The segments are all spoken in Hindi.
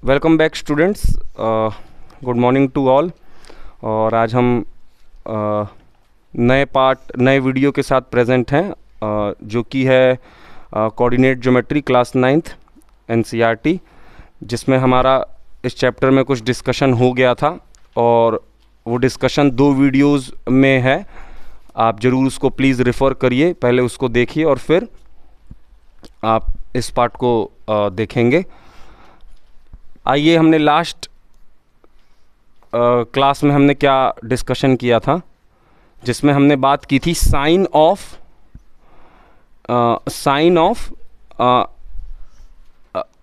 Welcome back students, good morning to all. और आज हम नए वीडियो के साथ प्रेजेंट हैं, जो कि है coordinate geometry class 9th NCERT, जिसमें हमारा इस चैप्टर में कुछ डिस्कशन हो गया था और वो डिस्कशन 2 वीडियोस में है। आप ज़रूर उसको प्लीज़ रेफ़र करिए, पहले उसको देखिए और फिर आप इस पार्ट को देखेंगे। आइए, हमने लास्ट क्लास में हमने क्या डिस्कशन किया था, जिसमें हमने बात की थी साइन ऑफ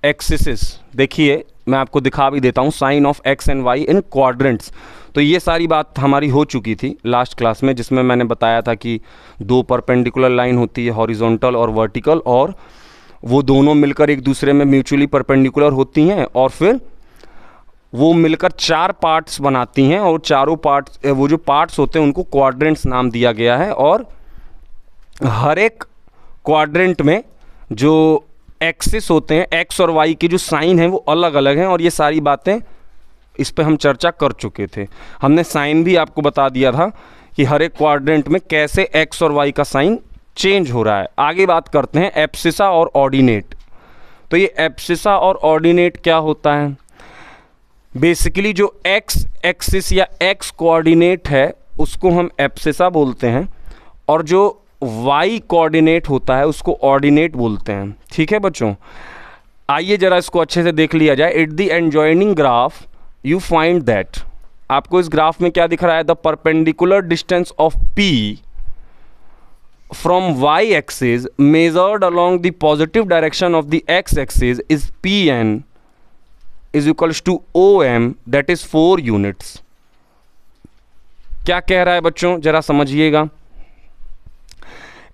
एक्सिस। देखिए, मैं आपको दिखा भी देता हूँ, sign of x and y in quadrants. तो ये सारी बात हमारी हो चुकी थी लास्ट क्लास में, जिसमें मैंने बताया था कि 2 परपेंडिकुलर लाइन होती है, हॉरिजॉन्टल और वर्टिकल, और वो दोनों मिलकर एक दूसरे में म्यूचुअली परपेंडिकुलर होती हैं और फिर वो मिलकर 4 पार्ट्स बनाती हैं, और चारों पार्ट्स, वो जो पार्ट्स होते हैं उनको क्वाड्रेंट्स नाम दिया गया है। और हर एक क्वाड्रेंट में जो एक्सिस होते हैं, एक्स और वाई के जो साइन हैं वो अलग अलग हैं, और ये सारी बातें इस पे हम चर्चा कर चुके थे। हमने साइन भी आपको बता दिया था कि हर एक क्वाड्रेंट में कैसे एक्स और वाई का साइन चेंज हो रहा है। आगे बात करते हैं एब्सिसा और ऑर्डिनेट। तो ये एब्सिसा और ऑर्डिनेट क्या होता है? बेसिकली जो एक्स एक्सिस या एक्स कोऑर्डिनेट है उसको हम एब्सिसा बोलते हैं, और जो वाई कोऑर्डिनेट होता है उसको ऑर्डिनेट बोलते हैं। ठीक है बच्चों, आइए ज़रा इसको अच्छे से देख लिया जाए। At the adjoining graph you find that, आपको इस ग्राफ में क्या दिख रहा है? The perpendicular distance of P from y-axis measured along the positive direction of the x-axis is Pn is equals to OM, that is 4 units। क्या कह रहा है बच्चों, जरा समझिएगा।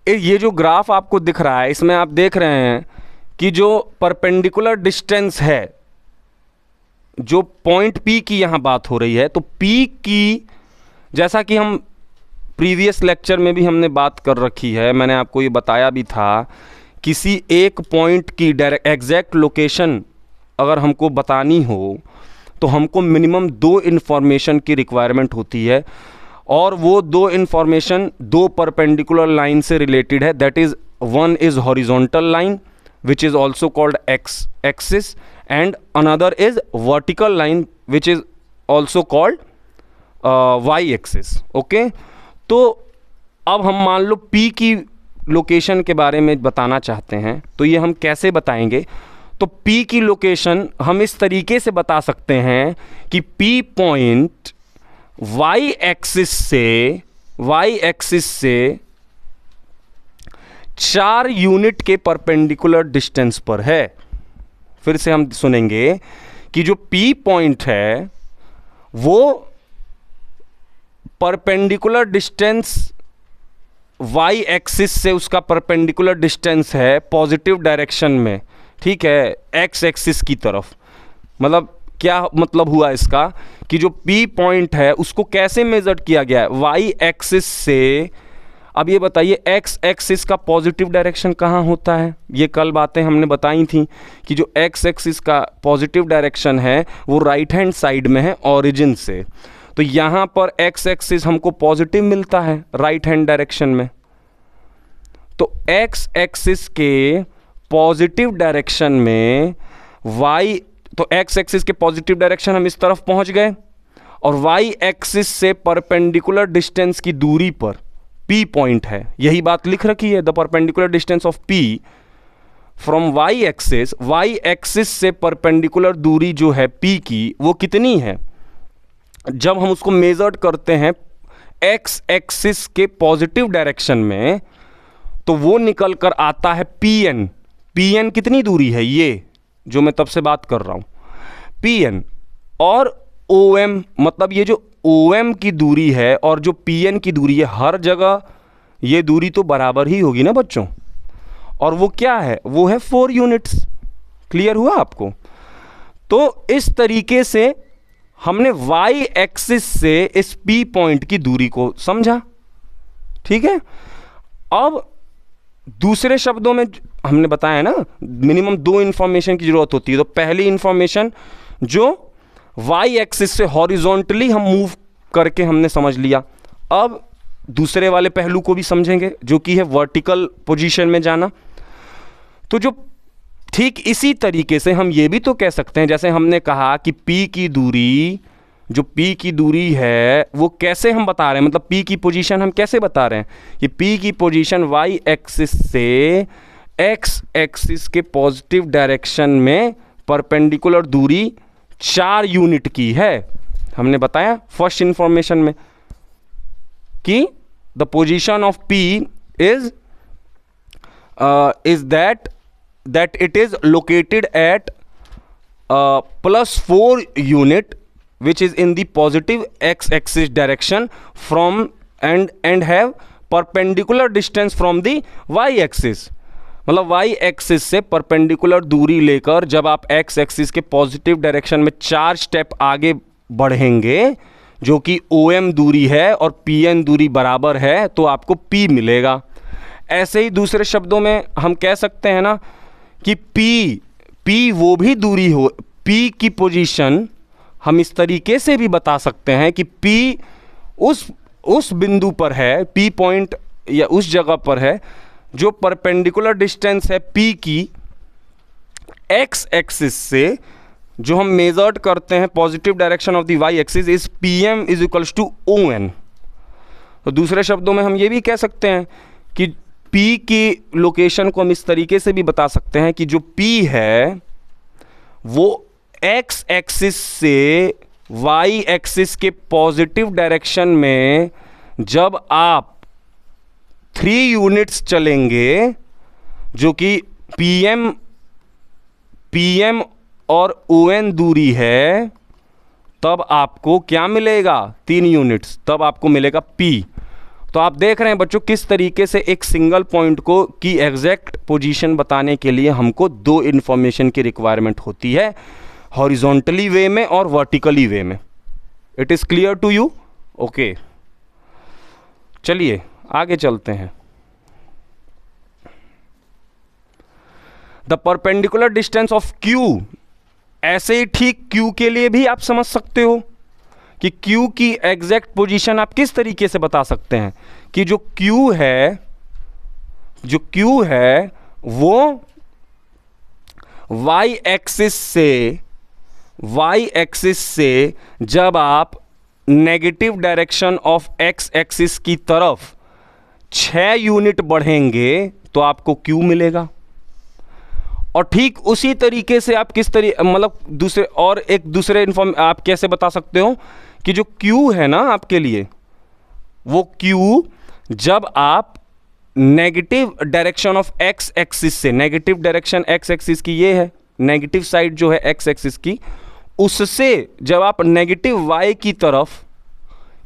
ये जो ग्राफ आपको दिख रहा है, इसमें आप देख रहे हैं कि जो परपेंडिकुलर डिस्टेंस है, जो पॉइंट P की यहां बात हो रही है, तो P की, जैसा कि हम प्रीवियस लेक्चर में भी हमने बात कर रखी है, मैंने आपको ये बताया भी था, किसी एक पॉइंट की एग्जैक्ट लोकेशन अगर हमको बतानी हो तो हमको मिनिमम 2 इन्फॉर्मेशन की रिक्वायरमेंट होती है, और वो 2 इन्फॉर्मेशन 2 परपेंडिकुलर लाइन से रिलेटेड है। That is, one is horizontal line which is also called x axis, and another is vertical line which is also called y axis. Okay, तो अब हम मान लो P की लोकेशन के बारे में बताना चाहते हैं, तो ये हम कैसे बताएंगे? तो P की लोकेशन हम इस तरीके से बता सकते हैं कि P पॉइंट y एक्सिस से 4 यूनिट के परपेंडिकुलर डिस्टेंस पर है। फिर से हम सुनेंगे कि जो P पॉइंट है वो परपेंडिकुलर डिस्टेंस y एक्सिस से, उसका परपेंडिकुलर डिस्टेंस है पॉजिटिव डायरेक्शन में, ठीक है, x एक्सिस की तरफ। मतलब क्या मतलब हुआ इसका कि जो P पॉइंट है उसको कैसे मेजर किया गया है? y एक्सिस से। अब ये बताइए, x एक्सिस का पॉजिटिव डायरेक्शन कहाँ होता है? ये कल बातें हमने बताई थी कि जो x एक्सिस का पॉजिटिव डायरेक्शन है वो राइट हैंड साइड में है ऑरिजिन से। तो यहाँ पर x एक्सिस हमको पॉजिटिव मिलता है राइट हैंड डायरेक्शन में, तो x एक्सिस के पॉजिटिव डायरेक्शन में y, तो x एक्सिस के पॉजिटिव डायरेक्शन हम इस तरफ पहुंच गए, और y एक्सिस से परपेंडिकुलर डिस्टेंस की दूरी पर P पॉइंट है। यही बात लिख रखी है, the perpendicular distance of P from y axis से परपेंडिकुलर दूरी जो है P की, वो कितनी है? जब हम उसको मेजर करते हैं x एक्सिस के पॉजिटिव डायरेक्शन में, तो वो निकल कर आता है Pn कितनी दूरी है? ये जो मैं तब से बात कर रहा हूं, Pn, और OM, मतलब ये जो OM की दूरी है और जो Pn की दूरी है, हर जगह ये दूरी तो बराबर ही होगी ना बच्चों, और वो क्या है? वो है 4 यूनिट्स। क्लियर हुआ आपको? तो इस तरीके से हमने y एक्सिस से इस P पॉइंट की दूरी को समझा। ठीक है, अब दूसरे शब्दों में हमने बताया ना, मिनिमम 2 इंफॉर्मेशन की जरूरत होती है। तो पहली इंफॉर्मेशन जो वाई एक्सिस से हॉरिजॉन्टली हम मूव करके हमने समझ लिया। अब दूसरे वाले पहलू को भी समझेंगे जो कि है वर्टिकल पोजीशन में जाना। तो जो ठीक इसी तरीके से हम ये भी तो कह सकते हैं, जैसे हमने कहा कि P की दूरी, जो P की दूरी है वो कैसे हम बता रहे हैं, मतलब P की पोजीशन हम कैसे बता रहे हैं कि P की पोजीशन वाई एक्सिस से एक्स एक्सिस के पॉजिटिव डायरेक्शन में परपेंडिकुलर दूरी 4 यूनिट की है। हमने बताया फर्स्ट इंफॉर्मेशन में कि the position of P is that it is located at +4 unit which is in the positive x-axis direction from and have perpendicular distance from the y-axis। मतलब y-axis से परपेंडिकुलर दूरी लेकर जब आप x-axis के पॉजिटिव डायरेक्शन में 4 स्टेप आगे बढ़ेंगे जो कि OM दूरी है और PN दूरी बराबर है तो आपको P मिलेगा। ऐसे ही दूसरे शब्दों में हम कह सकते हैं ना कि P वो भी दूरी हो, P की पोजीशन हम इस तरीके से भी बता सकते हैं कि P उस बिंदु पर है, P पॉइंट या उस जगह पर है जो परपेंडिकुलर डिस्टेंस है P की x एक्सिस से, जो हम मेजर्ड करते हैं positive direction of the y axis is PM is equals to ON। तो दूसरे शब्दों में हम ये भी कह सकते हैं कि P की लोकेशन को हम इस तरीके से भी बता सकते हैं कि जो P है वो x एक्सिस से y एक्सिस के पॉजिटिव डायरेक्शन में जब आप 3 यूनिट्स चलेंगे जो कि PM और ON दूरी है तब आपको क्या मिलेगा, 3 यूनिट्स, तब आपको मिलेगा P। तो आप देख रहे हैं बच्चों किस तरीके से एक सिंगल पॉइंट को की एग्जैक्ट पोजीशन बताने के लिए हमको 2 इन्फॉर्मेशन की रिक्वायरमेंट होती है, हॉरिजॉन्टली वे में और वर्टिकली वे में। It is clear to you? Okay, चलिए आगे चलते हैं। The perpendicular distance of Q, ऐसे ही ठीक Q के लिए भी आप समझ सकते हो कि Q की एग्जैक्ट पोजीशन आप किस तरीके से बता सकते हैं कि जो Q है वो y एक्सिस से जब आप negative direction of x axis की तरफ 6 यूनिट बढ़ेंगे तो आपको Q मिलेगा। और ठीक उसी तरीके से आप किस तरीके, मतलब दूसरे और एक दूसरे आप कैसे बता सकते हो कि जो Q है ना आपके लिए, वो Q जब आप negative direction of x axis से, नेगेटिव डायरेक्शन x एक्सिस की ये है, नेगेटिव साइड जो है x एक्सिस की, उससे जब आप नेगेटिव y की तरफ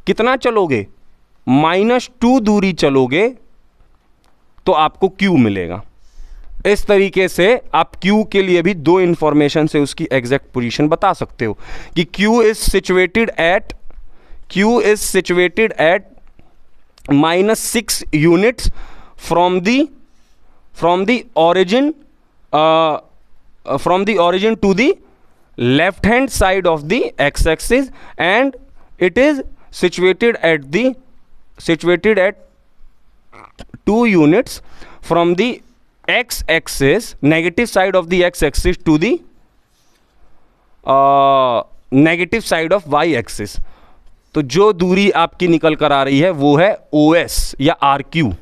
कितना चलोगे, -2 दूरी चलोगे तो आपको Q मिलेगा। इस तरीके से आप Q के लिए भी 2 इंफॉर्मेशन से उसकी एग्जैक्ट पोजीशन बता सकते हो कि Q is situated at -6 units from the origin to the left hand side of the x axis, and it is situated at 2 units from the x axis, negative side of the x axis to the negative side of y axis। तो जो दूरी आपकी निकल कर आ रही है वो है OS या RQ।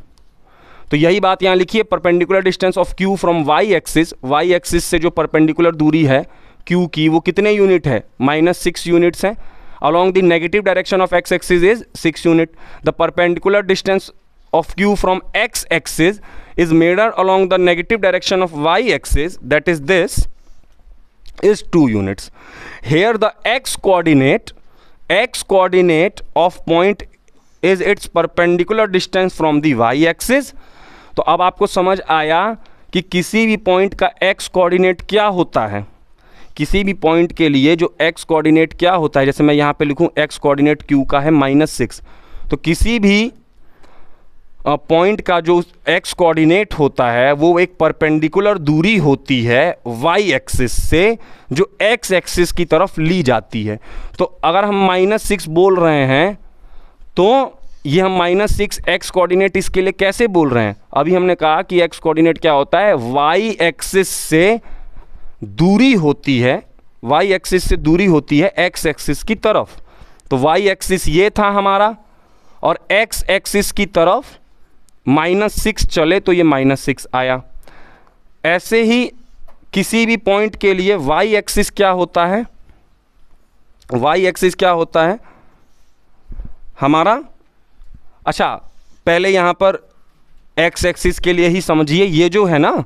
तो यही बात यहाँ लिखिए, perpendicular distance of Q from y axis से जो परपेंडिकुलर दूरी है Q की वो कितने यूनिट है, -6 यूनिट्स हैं। Along the negative direction of x axis is 6 unit. The perpendicular distance of Q from x axis is measured along the negative direction of y axis, that is this, is 2 units. Here the x coordinate of point is its perpendicular distance from the y axis। तो अब आपको समझ आया कि किसी भी पॉइंट का x कोऑर्डिनेट क्या होता है, किसी भी पॉइंट के लिए जो x कोऑर्डिनेट क्या होता है। जैसे मैं यहाँ पे लिखूँ x कोऑर्डिनेट Q का है -6, तो किसी भी पॉइंट का जो एक्स कोऑर्डिनेट होता है वो एक परपेंडिकुलर दूरी होती है वाई एक्सिस से, जो एक्स एक्सिस की तरफ ली जाती है। तो अगर हम -6 बोल रहे हैं तो ये हम -6 एक्स कोऑर्डिनेट इसके लिए कैसे बोल रहे हैं? अभी हमने कहा कि एक्स कोऑर्डिनेट क्या होता है, वाई एक्सिस से दूरी होती है, वाई एक्सिस से दूरी होती है एक्स एक्सिस की तरफ। तो वाई एक्सिस ये था हमारा, और एक्स एक्सिस की तरफ -6 चले तो ये -6 आया। ऐसे ही किसी भी पॉइंट के लिए वाई एक्सिस क्या होता है, वाई एक्सिस क्या होता है हमारा, अच्छा पहले यहाँ पर एक्स एक्सिस के लिए ही समझिए। ये जो है ना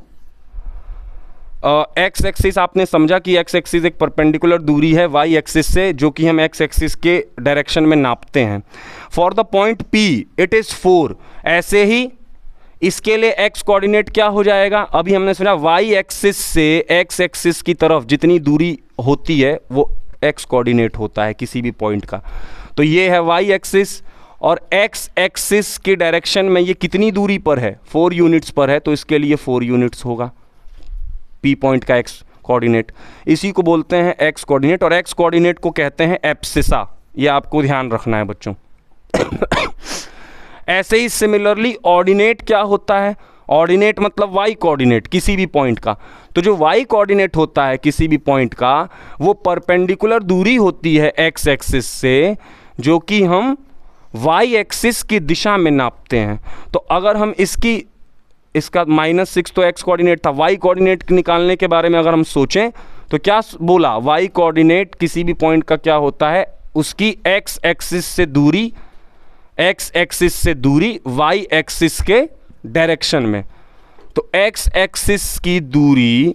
एक्स एक्सिस, आपने समझा कि एक्स एक्सिस एक परपेंडिकुलर दूरी है वाई एक्सिस से, जो कि हम एक्स एक्सिस के डायरेक्शन में नापते हैं। For the point P it is 4। ऐसे ही इसके लिए एक्स कोऑर्डिनेट क्या हो जाएगा, अभी हमने सुना वाई एक्सिस से एक्स एक्सिस की तरफ जितनी दूरी होती है वो एक्स कोऑर्डिनेट होता है किसी भी पॉइंट का। तो ये है वाई एक्सिस, और एक्स एक्सिस के डायरेक्शन में ये कितनी दूरी पर है, 4 यूनिट्स पर है, तो इसके लिए 4 यूनिट्स होगा P पॉइंट का एक्स कोऑर्डिनेट। इसी को बोलते हैं एक्स कोऑर्डिनेट, और एक्स कोऑर्डिनेट को कहते हैं एब्सिसा। ये आपको ध्यान रखना है बच्चों। ऐसे ही सिमिलरली ऑर्डिनेट क्या होता है, ऑर्डिनेट मतलब वाई कोऑर्डिनेट किसी भी पॉइंट का। तो जो वाई कोऑर्डिनेट होता है किसी भी पॉइंट का, वो परपेंडिकुलर दूरी होती है एक्स एक्सिस से, जो कि हम वाई एक्सिस की दिशा में नापते हैं। तो अगर हम इसका -6 तो एक्स कोऑर्डिनेट था, वाई कोऑर्डिनेट निकालने के बारे में अगर हम सोचें तो क्या बोला, वाई कोऑर्डिनेट किसी भी पॉइंट का क्या होता है, उसकी एक्स एक्सिस से दूरी, एक्स एक्सिस से दूरी वाई एक्सिस के डायरेक्शन में। तो एक्स एक्सिस की दूरी